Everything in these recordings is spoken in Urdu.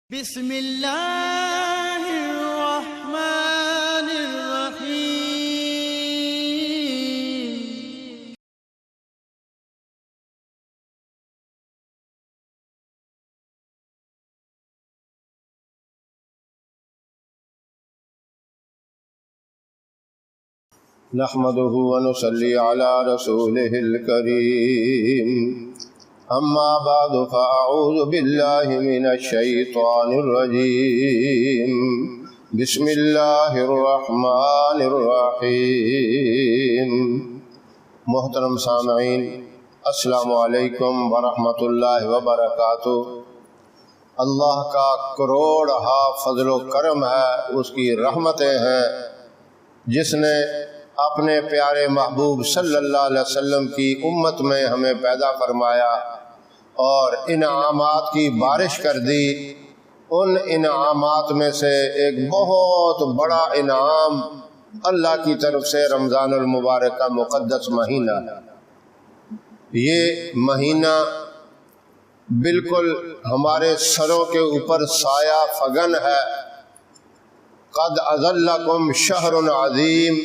بسم اللہ الرحمن الرحیم۔ نحمده ونصلي على رسوله الكريم، اما بعد فاعوذ بالله من الشيطان الرجيم، بسم الله الرحمن الرحيم۔ محترم سامعین، السلام علیکم ورحمۃ اللہ وبرکاتہ۔ اللہ کا کروڑ فضل و کرم ہے، اس کی رحمتیں ہیں، جس نے اپنے پیارے محبوب صلی اللہ علیہ وسلم کی امت میں ہمیں پیدا فرمایا اور انعامات کی بارش کر دی۔ ان انعامات میں سے ایک بہت بڑا انعام اللہ کی طرف سے رمضان المبارک کا مقدس مہینہ ہے۔ یہ مہینہ بالکل ہمارے سروں کے اوپر سایہ فگن ہے۔ قد اظلکم شہر عظیم،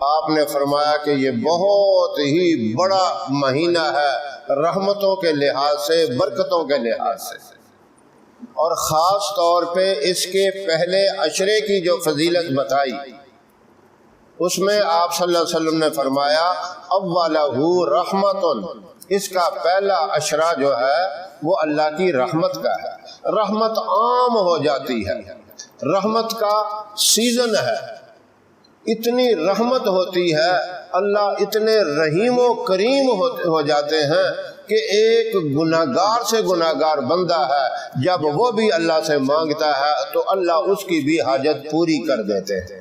آپ نے فرمایا کہ یہ بہت ہی بڑا مہینہ ہے، رحمتوں کے لحاظ سے، برکتوں کے لحاظ سے، اور خاص طور پہ اس کے پہلے عشرے کی جو فضیلت بتائی، اس میں آپ صلی اللہ علیہ وسلم نے فرمایا اولہ رحمت، اس کا پہلا عشرہ جو ہے وہ اللہ کی رحمت کا ہے۔ رحمت عام ہو جاتی ہے، رحمت کا سیزن ہے، اتنی رحمت ہوتی ہے، اللہ اتنے رحیم و کریم ہو جاتے ہیں کہ ایک گناہگار سے گناہگار بندہ ہے، جب وہ بھی اللہ سے مانگتا ہے تو اللہ اس کی بھی حاجت پوری کر دیتے ہیں۔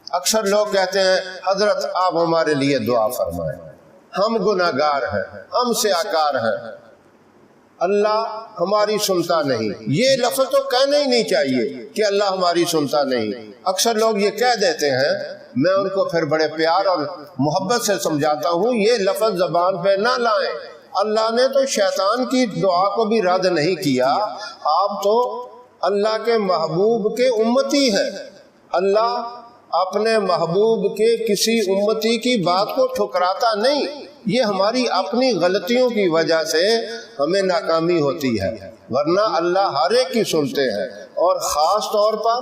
اکثر لوگ کہتے ہیں حضرت آپ ہمارے لیے دعا فرمائیں، ہم گناہگار ہیں، ہم سیاکار ہیں، اللہ ہماری سنتا نہیں۔ یہ لفظ تو کہنا ہی نہیں چاہیے کہ اللہ ہماری سنتا نہیں۔ اکثر لوگ یہ کہہ دیتے ہیں، میں ان کو پھر بڑے پیار اور محبت سے سمجھاتا ہوں یہ لفظ زبان پہ نہ لائیں۔ اللہ نے تو شیطان کی دعا کو بھی رد نہیں کیا، آپ تو اللہ کے محبوب کے امتی ہیں۔ اللہ اپنے محبوب کے کسی امتی کی بات کو ٹھکراتا نہیں، یہ ہماری اپنی غلطیوں کی وجہ سے ہمیں ناکامی ہوتی ہے، ورنہ اللہ ہر ایک کی سنتے ہیں۔ اور خاص طور پر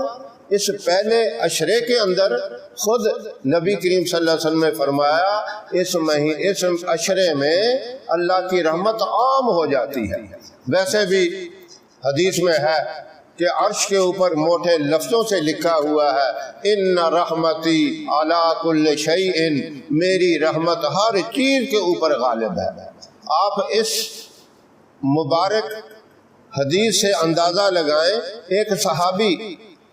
اس پہلے عشرے کے اندر خود نبی کریم صلی اللہ علیہ وسلم نے فرمایا اس عشرے میں اللہ کی رحمت عام ہو جاتی ہے۔ ویسے بھی حدیث میں ہے کہ عرش کے اوپر موٹے لفظوں سے لکھا ہوا ہے ان رحمتی علی کل شیء، میری رحمت ہر چیز کے اوپر غالب ہے۔ آپ اس مبارک حدیث سے اندازہ لگائیں، ایک صحابی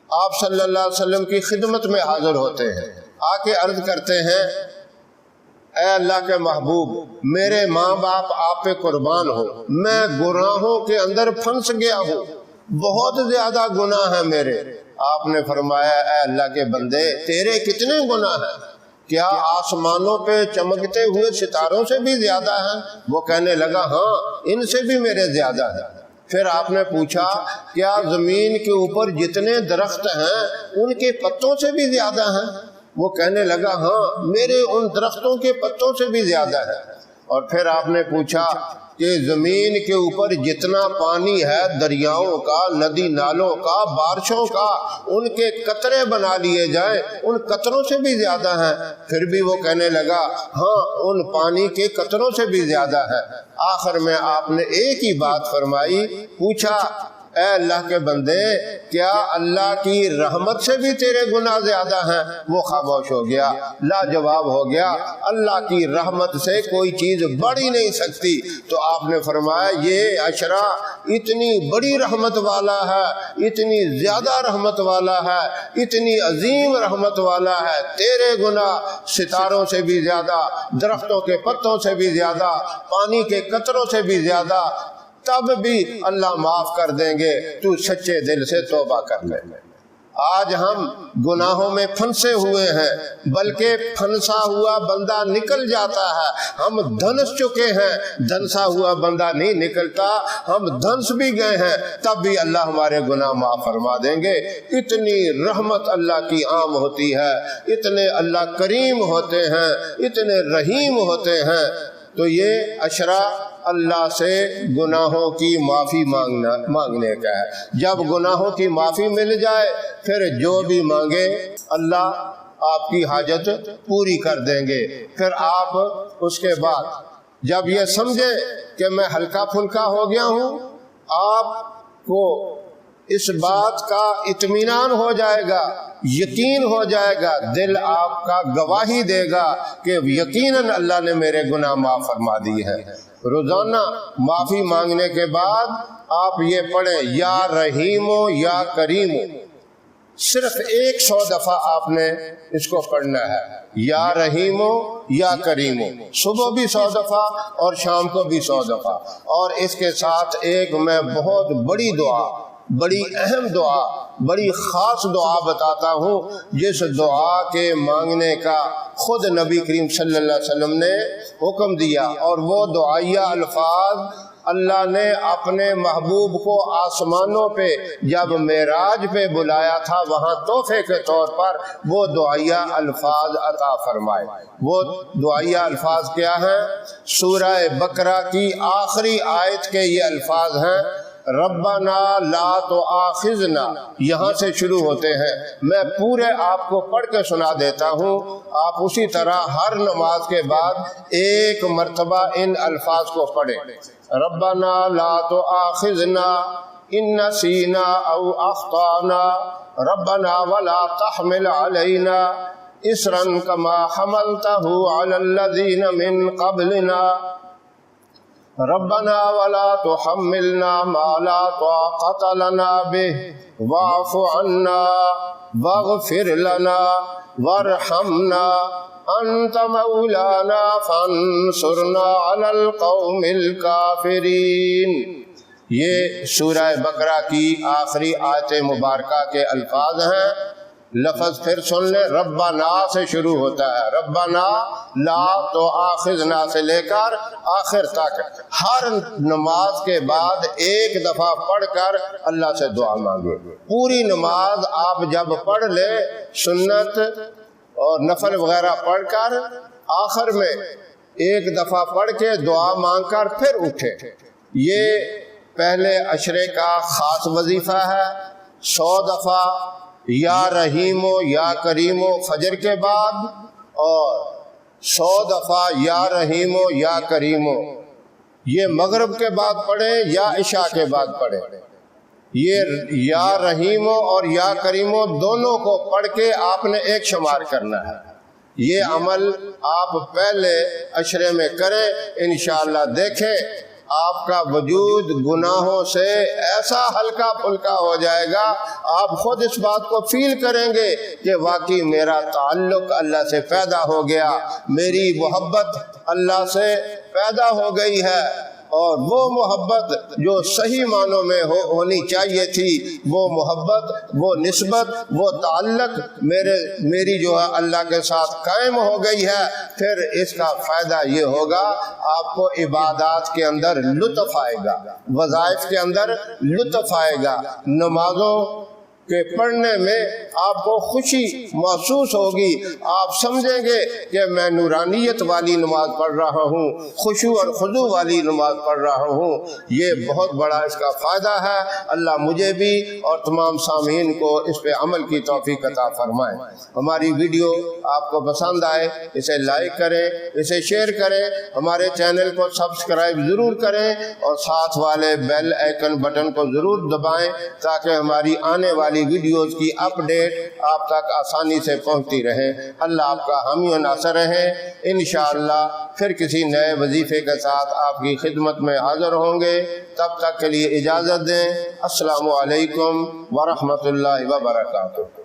آپ صلی اللہ علیہ وسلم کی خدمت میں حاضر ہوتے ہیں، آ کے عرض کرتے ہیں اے اللہ کے محبوب، میرے ماں باپ آپ پہ قربان ہو، میں گناہوں کے اندر پھنس گیا ہوں، بہت زیادہ گناہ ہیں میرے۔ آپ نے فرمایا اے اللہ کے بندے، تیرے کتنے گناہ ہیں؟ کیا آسمانوں پہ چمکتے ہوئے ستاروں سے بھی زیادہ ہیں؟ وہ کہنے لگا ہاں، ان سے بھی میرے زیادہ ہیں۔ پھر آپ نے پوچھا کیا زمین کے اوپر جتنے درخت ہیں ان کے پتوں سے بھی زیادہ ہیں؟ وہ کہنے لگا ہاں، میرے ان درختوں کے پتوں سے بھی زیادہ ہے۔ اور پھر آپ نے پوچھا کہ زمین کے اوپر جتنا پانی ہے، دریاؤں کا، ندی نالوں کا، بارشوں کا، ان کے قطرے بنا لیے جائیں، ان قطروں سے بھی زیادہ ہیں؟ پھر بھی وہ کہنے لگا ہاں، ان پانی کے قطروں سے بھی زیادہ ہے۔ آخر میں آپ نے ایک ہی بات فرمائی، پوچھا اے اللہ کے بندے، کیا اللہ کی رحمت سے بھی تیرے گناہ زیادہ ہیں؟ وہ خاموش ہو گیا، لاجواب ہو گیا، اللہ کی رحمت سے کوئی چیز بڑھ ہی نہیں سکتی۔ تو آپ نے فرمایا یہ عشرہ اتنی بڑی رحمت والا ہے، اتنی زیادہ رحمت والا ہے، اتنی عظیم رحمت والا ہے، تیرے گناہ ستاروں سے بھی زیادہ، درختوں کے پتوں سے بھی زیادہ، پانی کے قطروں سے بھی زیادہ، تب بھی اللہ معاف کر دیں گے تو سچے دل سے توبہ کر لے۔ آج ہم گناہوں میں پھنسے ہوئے ہیں، بلکہ پھنسا ہوا بندہ نکل جاتا ہے۔ ہم دھنس چکے ہیں، دھنسا ہوا بندہ نہیں نکلتا۔ ہم دھنس بھی گئے ہیں تب بھی اللہ ہمارے گناہ معاف فرما دیں گے۔ اتنی رحمت اللہ کی عام ہوتی ہے، اتنے اللہ کریم ہوتے ہیں، اتنے رحیم ہوتے ہیں۔ تو یہ اشرا اللہ سے گناہوں کی معافی مانگنے کا ہے۔ جب گناہوں کی معافی مل جائے پھر جو بھی مانگے اللہ آپ کی حاجت پوری کر دیں گے۔ پھر آپ اس کے بعد جب یہ سمجھے کہ میں ہلکا پھلکا ہو گیا ہوں، آپ کو اس بات کا اطمینان ہو جائے گا، یقین ہو جائے گا، دل آپ کا گواہی دے گا کہ یقیناً اللہ نے میرے گناہ معاف فرما دی ہے۔ روزانہ معافی مانگنے کے بعد آپ یہ پڑھیں یا رحیمو یا کریمو، صرف 100 دفعہ آپ نے اس کو پڑھنا ہے، یا رحیمو یا کریمو، صبح بھی 100 دفعہ اور شام کو بھی 100 دفعہ۔ اور اس کے ساتھ ایک میں بہت بڑی دعا، بڑی اہم دعا، بڑی خاص دعا بتاتا ہوں، جس دعا کے مانگنے کا خود نبی کریم صلی اللہ علیہ وسلم نے حکم دیا، اور وہ دعائیہ الفاظ اللہ نے اپنے محبوب کو آسمانوں پہ جب معراج پہ بلایا تھا، وہاں تحفے کے طور پر وہ دعائیہ الفاظ عطا فرمائے۔ وہ دعائیہ الفاظ کیا ہیں؟ سورہ بقرہ کی آخری آیت کے یہ الفاظ ہیں، ربنا لا تؤاخذنا، یہاں سے شروع ہوتے ہیں۔ میں پورے آپ کو پڑھ کے سنا دیتا ہوں، آپ اسی طرح ہر نماز کے بعد ایک مرتبہ ان الفاظ کو پڑھیں۔ ربنا لا تؤاخذنا ان نسینا او اخطانا ربنا ولا تحمل علینا اسرا کما حملته علی الذین من قبلنا ربنا ولا تحملنا ما لا طاقة لنا به واعف عنا واغفر لنا وارحمنا انت مولانا فانصرنا على القوم الكافرین۔ یہ سورہ بقرہ کی آخری آیت مبارکہ کے الفاظ ہیں۔ لفظ پھر سن لیں، ربنا سے شروع ہوتا ہے، ربنا لا تؤاخذنا سے لے کر آخر تک ہر نماز کے بعد ایک دفعہ پڑھ کر اللہ سے دعا مانگے۔ پوری نماز آپ جب پڑھ لیں، سنت اور نفل وغیرہ پڑھ کر آخر میں ایک دفعہ پڑھ کے دعا مانگ کر پھر اٹھے۔ یہ پہلے عشرے کا خاص وظیفہ ہے۔ 100 دفعہ یا رحیمو یا کریمو فجر کے بعد، اور 100 دفعہ یا رحیمو یا کریمو یہ مغرب کے بعد پڑھیں یا عشاء کے بعد پڑھیں۔ یہ یا رحیمو اور یا کریمو دونوں کو پڑھ کے آپ نے ایک شمار کرنا ہے۔ یہ عمل آپ پہلے عشرے میں کریں، انشاءاللہ دیکھیں آپ کا وجود گناہوں سے ایسا ہلکا پھلکا ہو جائے گا، آپ خود اس بات کو فیل کریں گے کہ واقعی میرا تعلق اللہ سے پیدا ہو گیا، میری محبت اللہ سے پیدا ہو گئی ہے، اور وہ محبت جو صحیح معنوں میں ہونی چاہیے تھی، وہ محبت، وہ نسبت، وہ تعلق میری جو ہے اللہ کے ساتھ قائم ہو گئی ہے۔ پھر اس کا فائدہ یہ ہوگا، آپ کو عبادات کے اندر لطف آئے گا، وظائف کے اندر لطف آئے گا، نمازوں کہ پڑھنے میں آپ کو خوشی محسوس ہوگی، آپ سمجھیں گے کہ میں نورانیت والی نماز پڑھ رہا ہوں، خشوع اور خضوع والی نماز پڑھ رہا ہوں۔ یہ بہت بڑا اس کا فائدہ ہے۔ اللہ مجھے بھی اور تمام سامعین کو اس پہ عمل کی توفیق عطا فرمائے۔ ہماری ویڈیو آپ کو پسند آئے اسے لائک کریں، اسے شیئر کریں، ہمارے چینل کو سبسکرائب ضرور کریں، اور ساتھ والے بیل آئیکن بٹن کو ضرور دبائیں تاکہ ہماری آنے والی ویڈیوز کی اپڈیٹ آپ تک آسانی سے پہنچتی رہے۔ اللہ آپ کا حامی و ناصر رہے۔ انشاءاللہ پھر کسی نئے وظیفے کے ساتھ آپ کی خدمت میں حاضر ہوں گے، تب تک کے لیے اجازت دیں۔ السلام علیکم ورحمۃ اللہ وبرکاتہ۔